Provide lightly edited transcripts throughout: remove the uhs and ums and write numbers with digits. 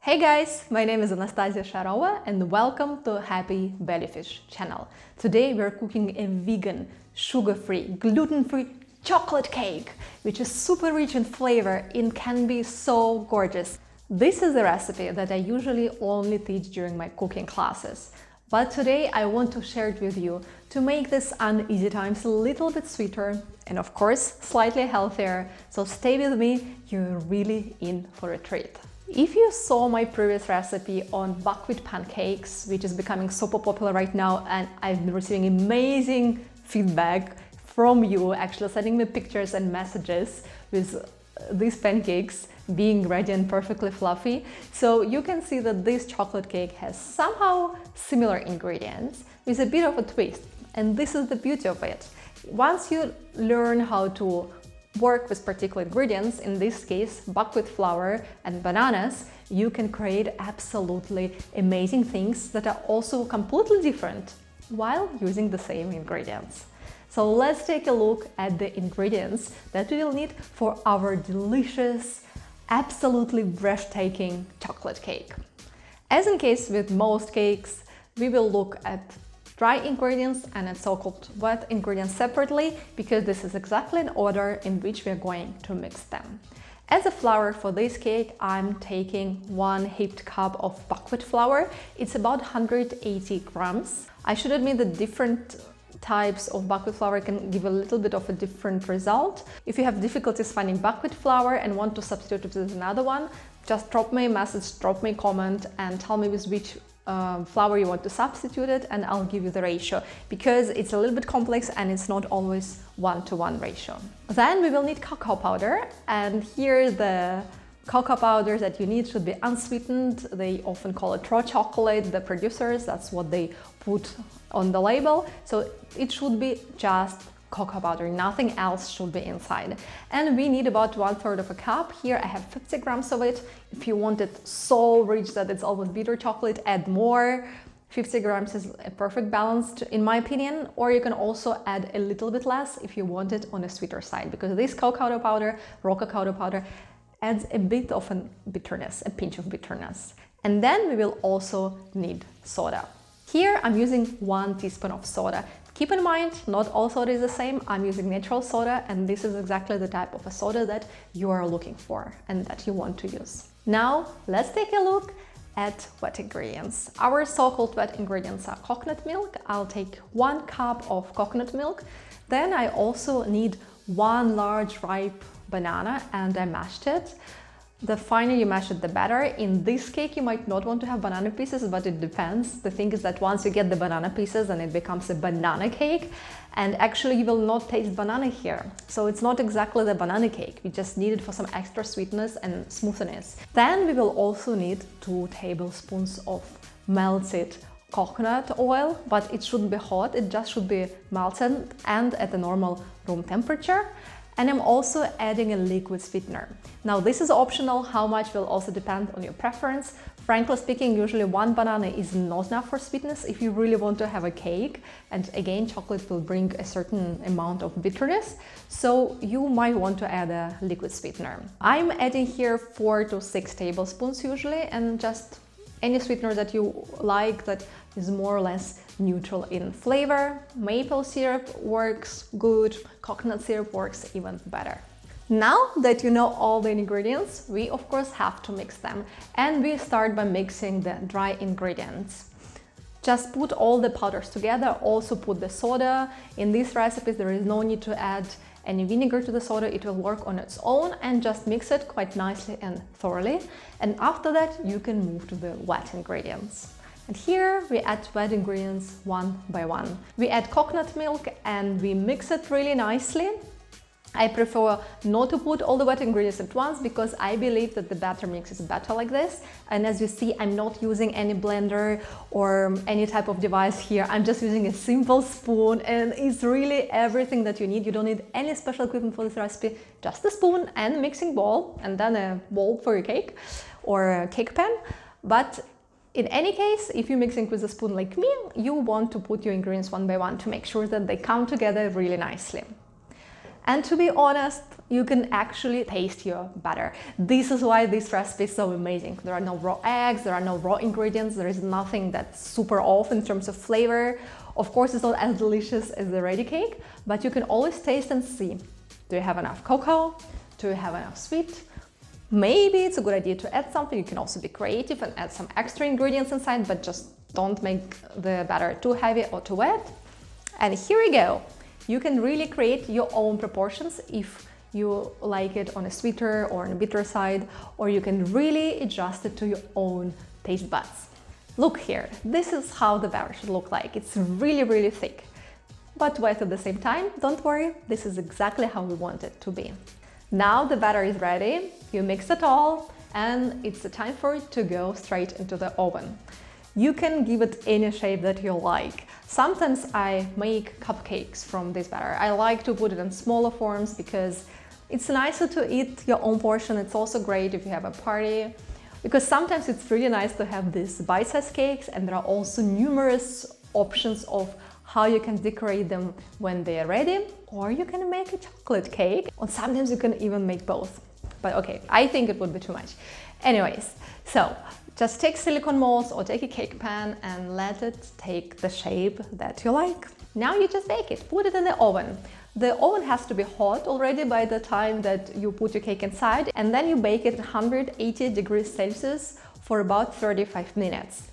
Hey guys, my name is Anastasia Sharova and welcome to Happy Bellyfish channel. Today we're cooking a vegan, sugar-free, gluten-free chocolate cake, which is super rich in flavor and can be so gorgeous. This is a recipe that I usually only teach during my cooking classes. But today I want to share it with you to make this uneasy times a little bit sweeter and of course slightly healthier. So stay with me, you're really in for a treat. If you saw my previous recipe on buckwheat pancakes, which is becoming super popular right now, and I've been receiving amazing feedback from you, actually sending me pictures and messages with these pancakes being ready and perfectly fluffy. So you can see that this chocolate cake has somehow similar ingredients with a bit of a twist. And this is the beauty of it. Once you learn how to work with particular ingredients, in this case buckwheat flour and bananas, you can create absolutely amazing things that are also completely different while using the same ingredients. So let's take a look at the ingredients that we will need for our delicious, absolutely breathtaking chocolate cake. As in case with most cakes, we will look at dry ingredients and at so-called wet ingredients separately, because this is exactly in order in which we are going to mix them. As a flour for this cake, I'm taking 1 heaped cup of buckwheat flour. It's about 180 grams. I should admit that different types of buckwheat flour can give a little bit of a different result. If you have difficulties finding buckwheat flour and want to substitute it with another one, just drop me a message, drop me a comment and tell me with which flour you want to substitute it, and I'll give you the ratio, because it's a little bit complex and it's not always 1-to-1 ratio. Then we will need cocoa powder, and here the cocoa powder that you need should be unsweetened. They often call it raw chocolate, the producers, that's what they put on the label. So it should be just cocoa powder, nothing else should be inside. And we need about 1/3 of a cup. Here I have 50 grams of it. If you want it so rich that it's almost bitter chocolate, add more. 50 grams is a perfect balance in my opinion, or you can also add a little bit less if you want it on a sweeter side, because this cocoa powder, raw cocoa powder, adds a bit of a bitterness, a pinch of bitterness. And then we will also need soda. Here I'm using 1 teaspoon of soda. Keep in mind, not all soda is the same. I'm using natural soda, and this is exactly the type of a soda that you are looking for and that you want to use. Now, let's take a look at wet ingredients. Our so-called wet ingredients are coconut milk. I'll take 1 cup of coconut milk. Then I also need 1 large ripe banana, and I mashed it. The finer you mash it, the better. In this cake, you might not want to have banana pieces, but it depends. The thing is that once you get the banana pieces, then it becomes a banana cake, and actually you will not taste banana here. So it's not exactly the banana cake. We just need it for some extra sweetness and smoothness. Then we will also need 2 tablespoons of melted coconut oil, but it shouldn't be hot. It just should be melted and at a normal room temperature. And I'm also adding a liquid sweetener. Now this is optional, how much will also depend on your preference. Frankly speaking, usually 1 banana is not enough for sweetness if you really want to have a cake. And again, chocolate will bring a certain amount of bitterness, so you might want to add a liquid sweetener. I'm adding here 4 to 6 tablespoons usually, and just any sweetener that you like that is more or less neutral in flavor. Maple syrup works good, coconut syrup works even better. Now that you know all the ingredients, we of course have to mix them, and we start by mixing the dry ingredients. Just put all the powders together, also put the soda. In these recipes there is no need to add any vinegar to the soda, it will work on its own, and just mix it quite nicely and thoroughly. And after that you can move to the wet ingredients. And here we add wet ingredients 1 by 1. We add coconut milk and we mix it really nicely. I prefer not to put all the wet ingredients at once, because I believe that the batter mix is better like this. And as you see, I'm not using any blender or any type of device here. I'm just using a simple spoon, and it's really everything that you need. You don't need any special equipment for this recipe, just a spoon and a mixing bowl, and then a bowl for your cake or a cake pan. But in any case, if you're mixing with a spoon like me, you want to put your ingredients 1 by 1 to make sure that they come together really nicely. And to be honest, you can actually taste your batter. This is why this recipe is so amazing. There are no raw eggs, there are no raw ingredients, there is nothing that's super off in terms of flavor. Of course, it's not as delicious as the ready cake, but you can always taste and see. Do you have enough cocoa? Do you have enough sweet? Maybe it's a good idea to add something. You can also be creative and add some extra ingredients inside, but just don't make the batter too heavy or too wet. And here we go. You can really create your own proportions if you like it on a sweeter or on a bitter side, or you can really adjust it to your own taste buds. Look here, this is how the batter should look like. It's really, really thick, but wet at the same time. Don't worry, this is exactly how we want it to be. Now the batter is ready, you mix it all, and it's the time for it to go straight into the oven. You can give it any shape that you like. Sometimes I make cupcakes from this batter. I like to put it in smaller forms because it's nicer to eat your own portion. It's also great if you have a party, because sometimes it's really nice to have these bite-sized cakes, and there are also numerous options of how you can decorate them when they are ready, or you can make a chocolate cake, or sometimes you can even make both. But okay, I think it would be too much. Anyways, so just take silicone molds or take a cake pan and let it take the shape that you like. Now you just bake it, put it in the oven. The oven has to be hot already by the time that you put your cake inside, and then you bake it at 180 degrees Celsius for about 35 minutes.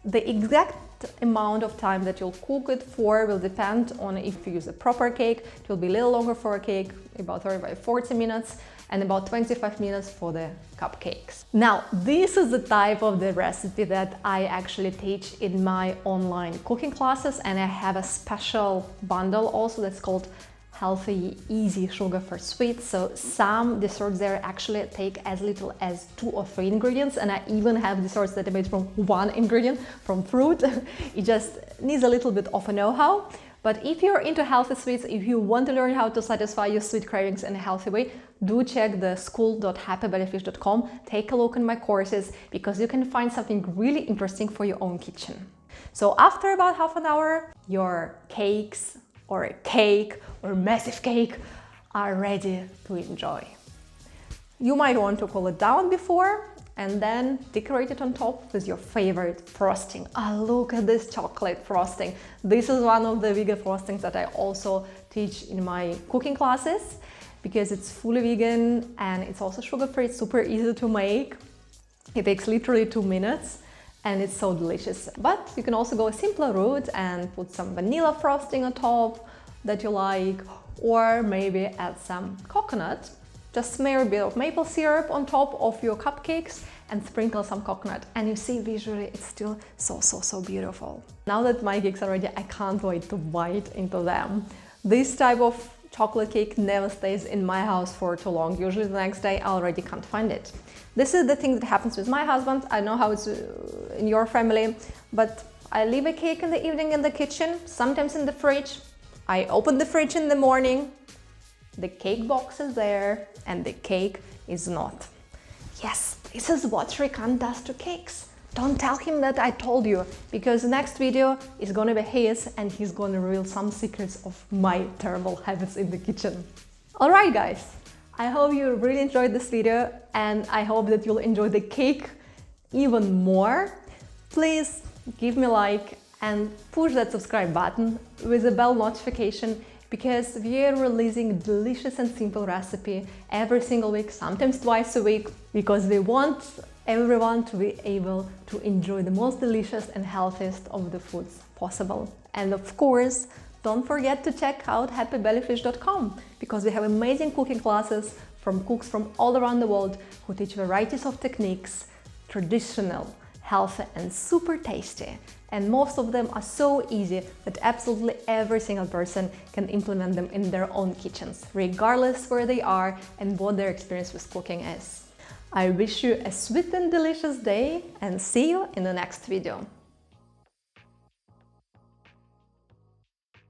The exact amount of time that you'll cook it for will depend on if you use a proper cake. It will be a little longer for a cake, about 35-40 minutes, and about 25 minutes for the cupcakes. Now, this is the type of the recipe that I actually teach in my online cooking classes, and I have a special bundle also that's called Healthy, Easy Sugar for Sweets. So some desserts there actually take as little as 2 or 3 ingredients, and I even have desserts that are made from 1 ingredient, from fruit. It just needs a little bit of a know-how. But if you're into healthy sweets, if you want to learn how to satisfy your sweet cravings in a healthy way, do check the school.happybellyfish.com. Take a look at my courses, because you can find something really interesting for your own kitchen. So after about half an hour, your cakes or a cake or a massive cake are ready to enjoy. You might want to cool it down before and then decorate it on top with your favorite frosting. Oh, look at this chocolate frosting. This is one of the vegan frostings that I also teach in my cooking classes, because it's fully vegan and it's also sugar-free. It's super easy to make. It takes literally 2 minutes and it's so delicious. But you can also go a simpler route and put some vanilla frosting on top that you like, or maybe add some coconut. Just smear a bit of maple syrup on top of your cupcakes and sprinkle some coconut, and you see visually it's still so beautiful. Now that my cakes are ready, I can't wait to bite into them. This type of chocolate cake never stays in my house for too long. Usually the next day I already can't find it. This is the thing that happens with my husband. I know how it's in your family, but I leave a cake in the evening in the kitchen, sometimes in the fridge. I open the fridge in the morning, the cake box is there and the cake is not. Yes, this is what Shrikant does to cakes. Don't tell him that I told you, because the next video is gonna be his and he's gonna reveal some secrets of my terrible habits in the kitchen. Alright guys, I hope you really enjoyed this video, and I hope that you'll enjoy the cake even more. Please give me a like and push that subscribe button with a bell notification, because we are releasing delicious and simple recipe every single week, sometimes twice a week, because we want everyone to be able to enjoy the most delicious and healthiest of the foods possible. And of course, don't forget to check out happybellyfish.com, because we have amazing cooking classes from cooks from all around the world who teach varieties of techniques, traditional, healthy and super tasty. And most of them are so easy that absolutely every single person can implement them in their own kitchens, regardless where they are and what their experience with cooking is. I wish you a sweet and delicious day, and see you in the next video.